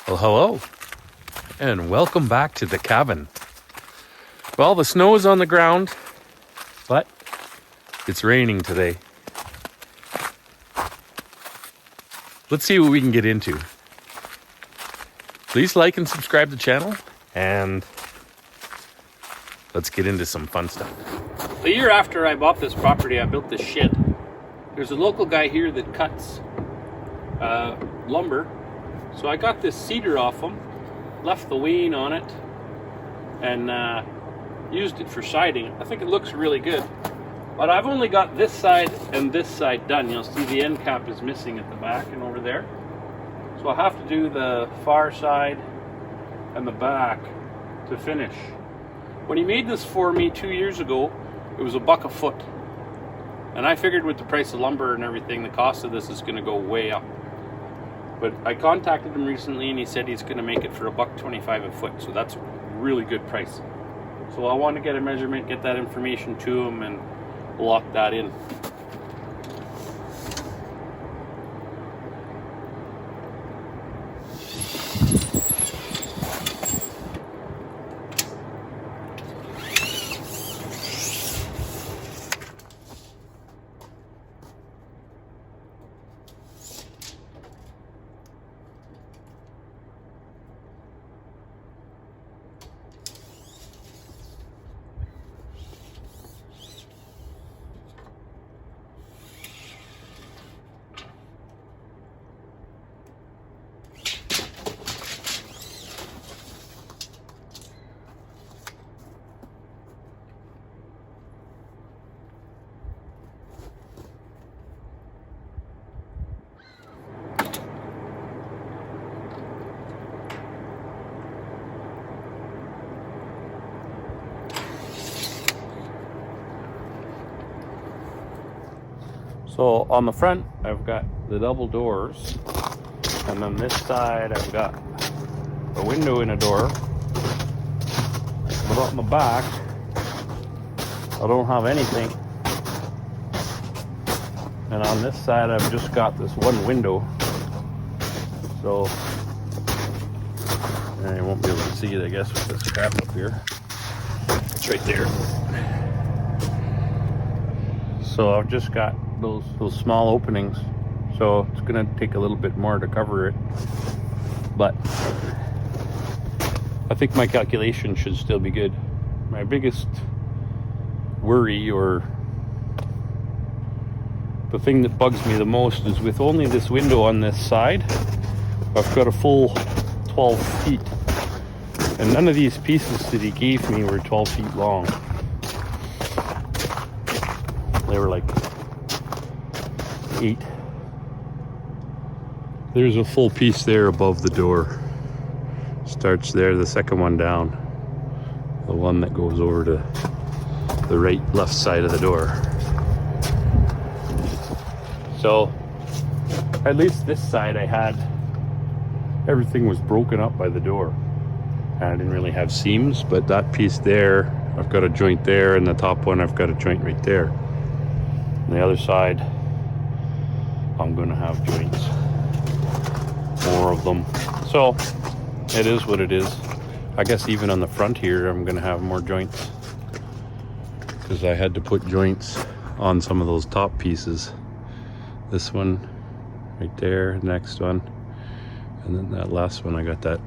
Well, hello, and welcome back to the cabin. Well, the snow is on the ground, but it's raining today. Let's see what we can get into. Please like and subscribe to the channel, and let's get into some fun stuff. A year after I bought this property, I built this shed. There's a local guy here that cuts lumber. So I got this cedar off him, left the weighing on it, and used it for siding. I think it looks really good. But I've only got this side and this side done. You'll see the end cap is missing at the back and over there. So I'll have to do the far side and the back to finish. When he made this for me 2 years ago, it was $1 a foot. And I figured with the price of lumber and everything, the cost of this is going to go way up. But I contacted him recently and he said he's going to make it for $1.25 a foot. So that's a really good price. So I want to get a measurement, get that information to him, and lock that in. So on the front, I've got the double doors, and then this side I've got a window and a door. But on the back, I don't have anything. And on this side, I've just got this one window. So, and you won't be able to see it, I guess, with this crap up here. It's right there. So I've just got those small openings, so it's gonna take a little bit more to cover it, but I think my calculation should still be good. My biggest worry, or the thing that bugs me the most, is with only this window on this side, I've got a full 12 feet, and none of these pieces that he gave me were 12 feet long. They were like 8. There's a full piece there above the door. Starts there, the second one down. The one that goes over to the left side of the door. So, at least this side I had, everything was broken up by the door. And I didn't really have seams, but that piece there, I've got a joint there, and the top one I've got a joint right there. On the other side, I'm gonna have joints, more of them. So it is what it is. I guess even on the front here, I'm gonna have more joints, because I had to put joints on some of those top pieces. This one right there, next one, and then that last one, I got that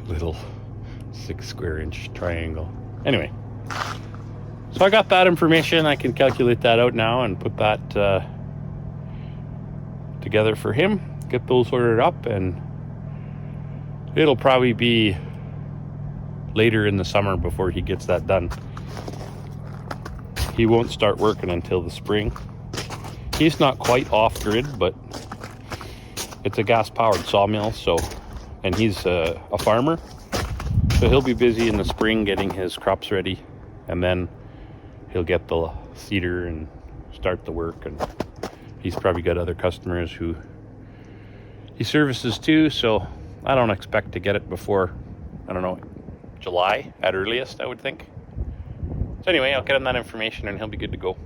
little 6 square inch triangle. Anyway, so I got that information. I can calculate that out now and put that together for him, get those ordered up, and it'll probably be later in the summer before he gets that done. He won't start working until the spring. He's not quite off grid, but it's a gas powered sawmill, so, and he's a farmer, so he'll be busy in the spring getting his crops ready, and then he'll get the cedar and start the work. And he's probably got other customers who he services too, so I don't expect to get it before, I don't know, July at earliest, I would think. So anyway, I'll get him that information and he'll be good to go.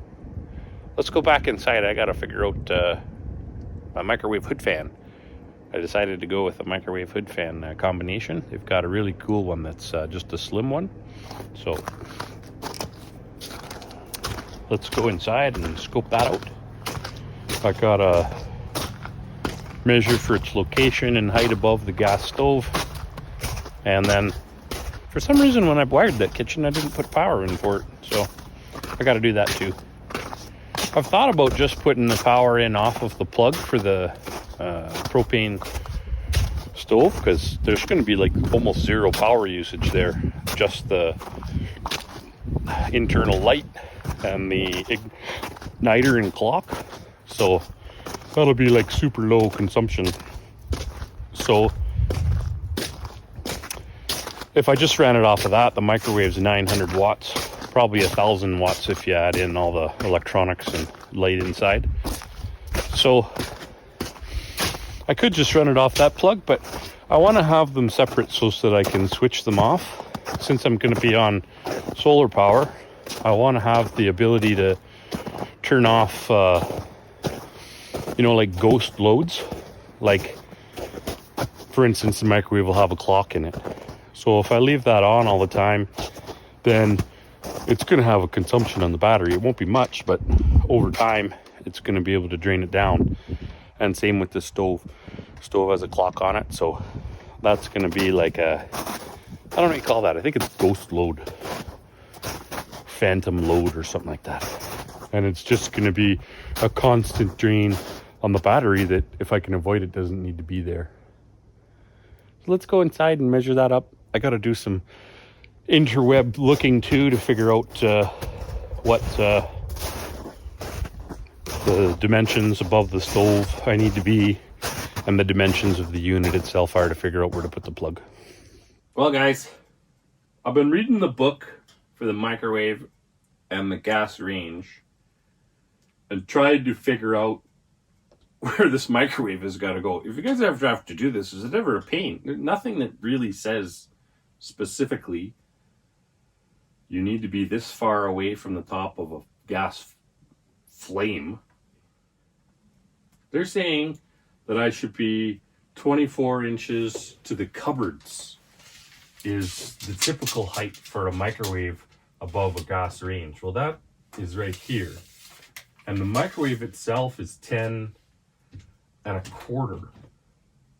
Let's go back inside. I gotta figure out a microwave hood fan. I decided to go with a microwave hood fan combination. They've got a really cool one that's just a slim one. So let's go inside and scope that out. I got a measure for its location and height above the gas stove. And then for some reason when I wired that kitchen, I didn't put power in for it. So I got to do that too. I've thought about just putting the power in off of the plug for the propane stove, because there's going to be like almost zero power usage there. Just the internal light and the igniter and clock. So that'll be like super low consumption. So if I just ran it off of that, the microwave's 900 watts, probably 1,000 watts if you add in all the electronics and light inside. So I could just run it off that plug, but I want to have them separate so that I can switch them off. Since I'm going to be on solar power, I want to have the ability to turn off, like ghost loads. Like, for instance, the microwave will have a clock in it. So if I leave that on all the time, then it's going to have a consumption on the battery. It won't be much, but over time, it's going to be able to drain it down. And same with the stove. Stove has a clock on it, so that's going to be like I don't know what you call that. I think it's ghost load, phantom load or something like that. And it's just going to be a constant drain on the battery that if I can avoid it, doesn't need to be there. So let's go inside and measure that up. I got to do some interweb looking too to figure out what the dimensions above the stove I need to be and the dimensions of the unit itself are to figure out where to put the plug. Well guys, I've been reading the book for the microwave and the gas range and tried to figure out where this microwave has got to go. If you guys ever have to do this, is it ever a pain? There's nothing that really says specifically you need to be this far away from the top of a gas flame. They're saying that I should be 24 inches to the cupboards is the typical height for a microwave above a gas range. Well, that is right here. And the microwave itself is 10 1/4.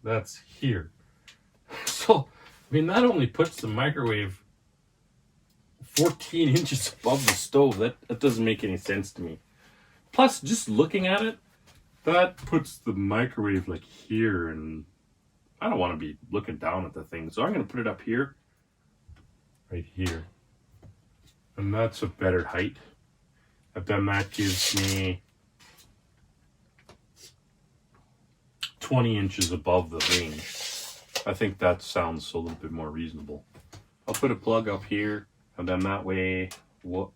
That's here. So, I mean, that only puts the microwave 14 inches above the stove. That doesn't make any sense to me. Plus, just looking at it, that puts the microwave like here, and I don't want to be looking down at the thing. So I'm going to put it up here, right here. And that's a better height. And then that gives me 20 inches above the range. I think that sounds a little bit more reasonable. I'll put a plug up here, and then that way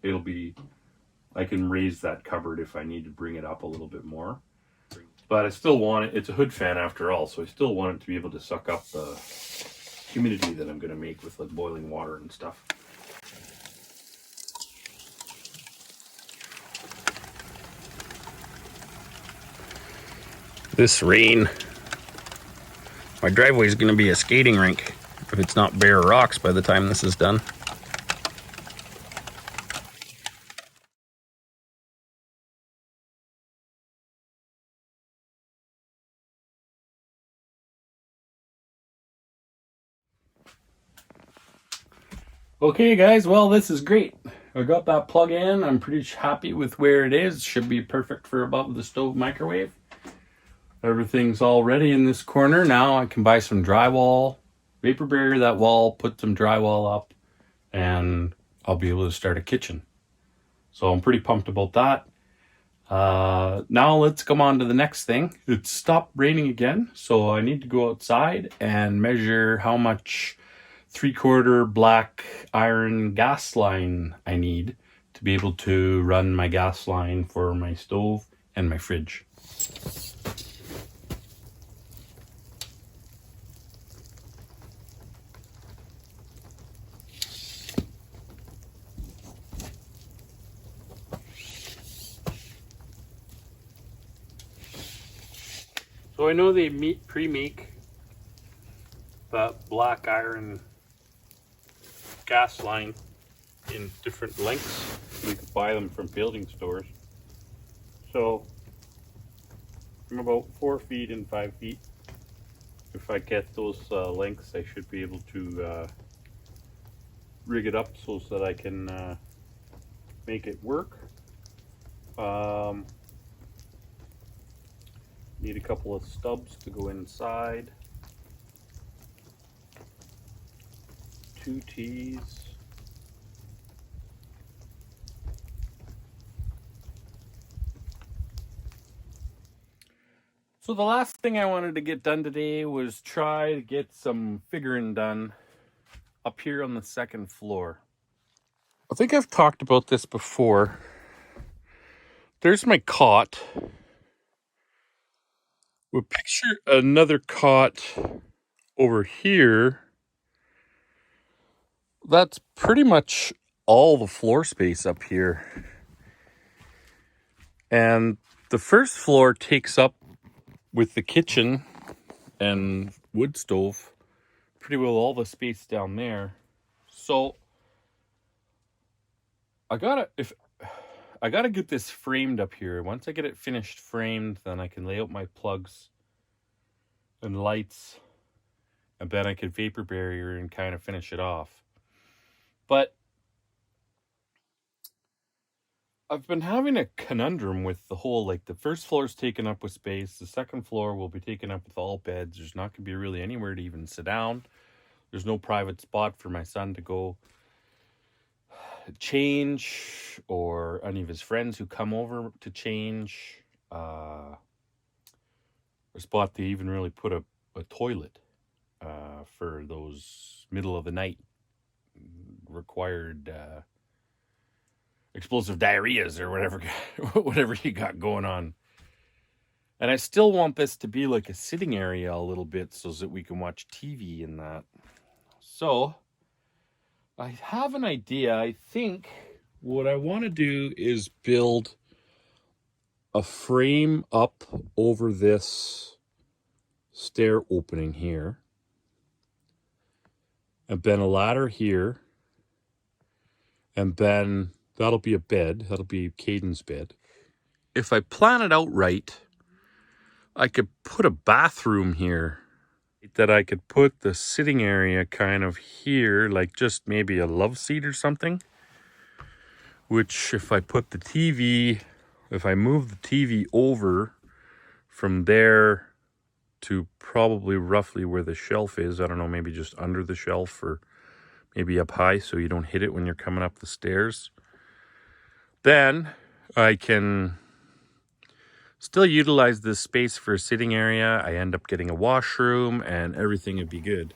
it'll be, I can raise that cupboard if I need to bring it up a little bit more. But I still want it, it's a hood fan after all, so I still want it to be able to suck up the humidity that I'm going to make with like boiling water and stuff. This rain, my driveway is going to be a skating rink if it's not bare rocks by the time this is done. Okay guys, well this is great. I got that plug in. I'm pretty happy with where it is. Should be perfect for above the stove microwave. Everything's all ready in this corner. Now I can buy some drywall, vapor barrier that wall, put some drywall up, and I'll be able to start a kitchen. So I'm pretty pumped about that. Now let's come on to the next thing. It's stopped raining again, so I need to go outside and measure how much 3/4 black iron gas line I need to be able to run my gas line for my stove and my fridge. So I know they pre-make that black iron gas line in different lengths. You can buy them from building stores. So I'm about 4 feet and 5 feet. If I get those lengths, I should be able to rig it up so that I can make it work. Need a couple of stubs to go inside. 2 T's. So the last thing I wanted to get done today was try to get some figuring done up here on the second floor. I think I've talked about this before. There's my cot. We'll picture another cot over here. That's pretty much all the floor space up here. And the first floor takes up with the kitchen and wood stove pretty well all the space down there. So I gotta get this framed up here. Once I get it finished framed, then I can lay out my plugs and lights, and then I could vapor barrier and kind of finish it off. But I've been having a conundrum with the whole, like, the first floor is taken up with space. The second floor will be taken up with all beds. There's not going to be really anywhere to even sit down. There's no private spot for my son to go change, or any of his friends who come over to change. A spot to even really put a toilet for those middle of the night required explosive diarrheas or whatever you got going on. And I still want this to be like a sitting area a little bit so that we can watch TV and that. So I have an idea. I think what I want to do is build a frame up over this stair opening here, and then a ladder here, and then that'll be a bed. That'll be Caden's bed. If I plan it out right, I could put a bathroom here, that I could put the sitting area kind of here, like just maybe a love seat or something, which if I put the TV, if I move the TV over from there to probably roughly where the shelf is, I don't know, maybe just under the shelf or maybe up high so you don't hit it when you're coming up the stairs, then I can still utilize this space for a sitting area. I end up getting a washroom and everything would be good.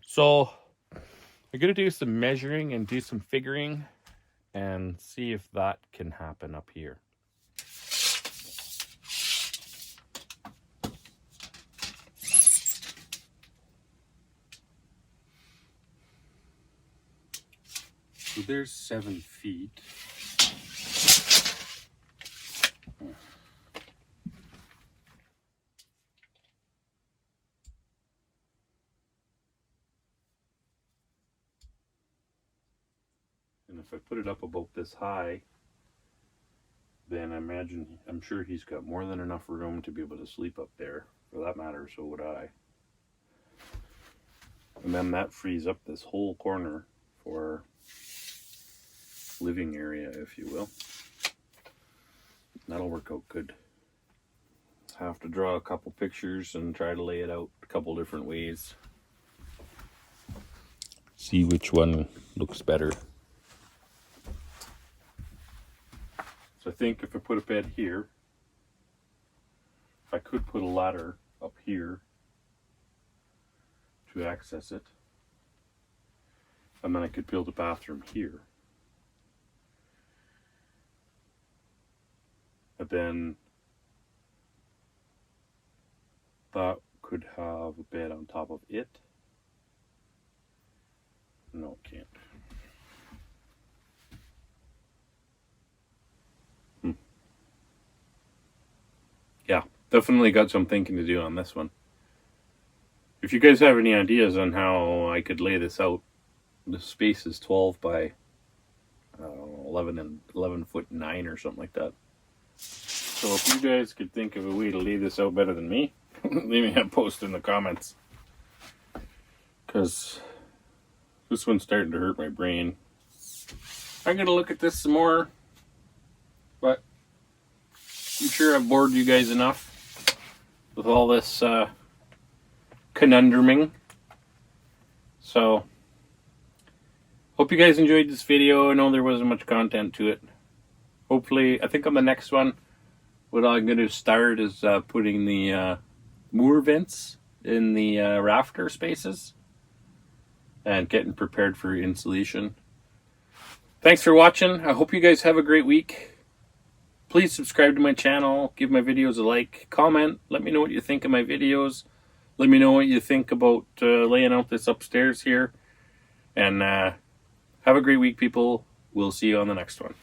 So I'm going to do some measuring and do some figuring and see if that can happen up here. So there's 7 feet. And if I put it up about this high, then I'm sure he's got more than enough room to be able to sleep up there. For that matter, so would I. And then that frees up this whole corner for living area, if you will. That'll work out good. Have to draw a couple pictures and try to lay it out a couple different ways. See which one looks better. So I think if I put a bed here, I could put a ladder up here to access it. And then I could build a bathroom here. And then that could have a bed on top of it. No, it can't. Yeah, definitely got some thinking to do on this one. If you guys have any ideas on how I could lay this out, the space is 12 by 11 foot 9 or something like that. So if you guys could think of a way to lay this out better than me, leave me a post in the comments. Because this one's starting to hurt my brain. I'm going to look at this some more. But I'm sure I've bored you guys enough with all this conundruming. So, hope you guys enjoyed this video. I know there wasn't much content to it. Hopefully, I think on the next one, what I'm going to start is putting the moor vents in the rafter spaces and getting prepared for insulation. Thanks for watching. I hope you guys have a great week. Please subscribe to my channel, give my videos a like, comment, let me know what you think of my videos. Let me know what you think about laying out this upstairs here. And have a great week, people. We'll see you on the next one.